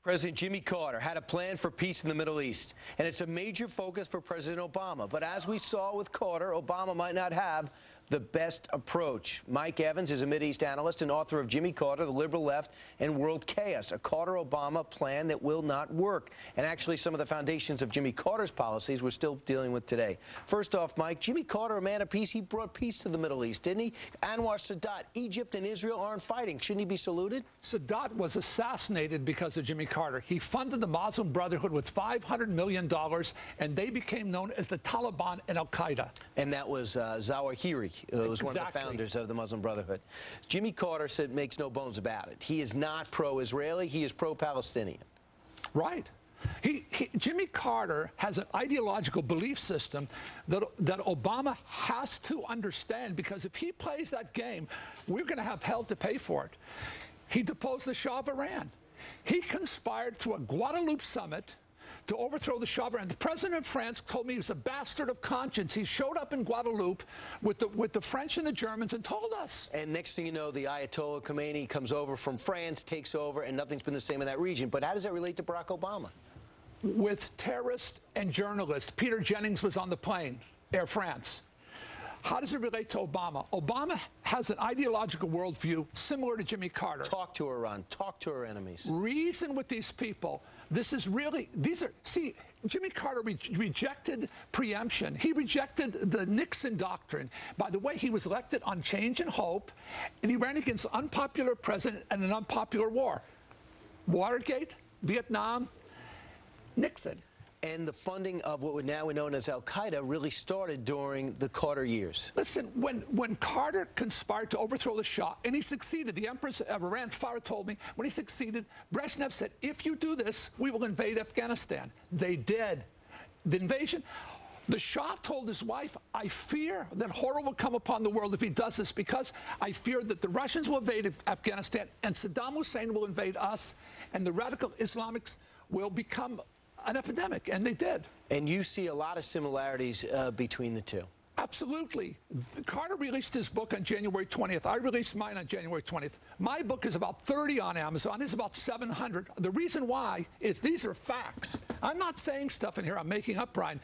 President Jimmy Carter had a plan for peace in the Middle East, and it's a major focus for President Obama. But as we saw with Carter, Obama might not have the best approach. Mike Evans is a Mideast analyst and author of Jimmy Carter, The Liberal Left, and World Chaos, a Carter-Obama plan that will not work. And actually, some of the foundations of Jimmy Carter's policies we're still dealing with today. First off, Mike, Jimmy Carter, a man of peace, he brought peace to the Middle East, didn't he? Anwar Sadat, Egypt and Israel aren't fighting. Shouldn't he be saluted? Sadat was assassinated because of Jimmy Carter. He funded the Muslim Brotherhood with $500 million, and they became known as the Taliban and Al-Qaeda. And that was Zawahiri. Who was one of the founders of the Muslim Brotherhood. Jimmy Carter said, makes no bones about it. He is not pro-Israeli. He is pro-Palestinian. Right. Jimmy Carter has an ideological belief system that Obama has to understand, because if he plays that game, we're going to have hell to pay for it. He deposed the Shah of Iran. He conspired through a Guadeloupe summit to overthrow the Shah of Iran. The president of France told me he was a bastard of conscience. He showed up in Guadeloupe with the French and the Germans and told us. And next thing you know, the Ayatollah Khomeini comes over from France, takes over, and nothing's been the same in that region. But how does that relate to Barack Obama? With terrorists and journalists. Peter Jennings was on the plane, Air France. How does it relate to Obama? Obama has an ideological worldview similar to Jimmy Carter. Talk to Iran. Talk to our enemies. Reason with these people. See, Jimmy Carter rejected preemption. He rejected the Nixon doctrine. By the way, he was elected on change and hope, and he ran against an unpopular president and an unpopular war. Watergate, Vietnam, Nixon. And the funding of what would now be known as Al-Qaeda really started during the Carter years. Listen, when Carter conspired to overthrow the Shah, and he succeeded, the Empress of Iran, Farah, told me, when he succeeded, Brezhnev said, if you do this, we will invade Afghanistan. They did. The invasion, the Shah told his wife, I fear that horror will come upon the world if he does this, because I fear that the Russians will invade Afghanistan, and Saddam Hussein will invade us, and the radical Islamics will become an epidemic, and they did. And you see a lot of similarities between the two. Absolutely. Carter released his book on January 20th. I released mine on January 20th. My book is about 30 on Amazon. It's about 700. The reason why is these are facts. I'm not saying stuff in here I'm making up, Brian.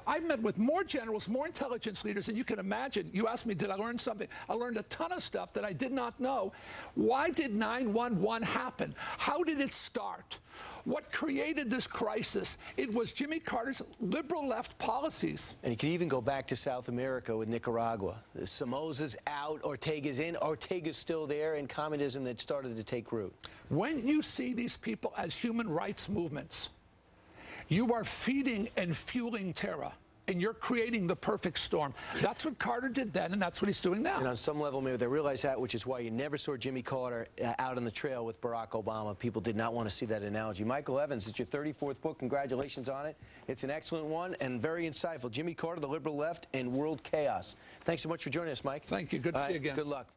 I've met with more generals, more intelligence leaders than you can imagine. You asked me, did I learn something? I learned a ton of stuff that I did not know. Why did 9/11 happen? How did it start? What created this crisis? It was Jimmy Carter's liberal left policies. And you can even go back to South America with Nicaragua. Somoza's out, Ortega's in, Ortega's still there, and communism that started to take root. When you see these people as human rights movements, you are feeding and fueling terror, and you're creating the perfect storm. That's what Carter did then, and that's what he's doing now. And on some level, maybe they realize that, which is why you never saw Jimmy Carter out on the trail with Barack Obama. People did not want to see that analogy. Michael Evans, it's your 34th book. Congratulations on it. It's an excellent one and very insightful. Jimmy Carter, The Liberal Left, and World Chaos. Thanks so much for joining us, Mike. Thank you. Good to see you again. Good luck.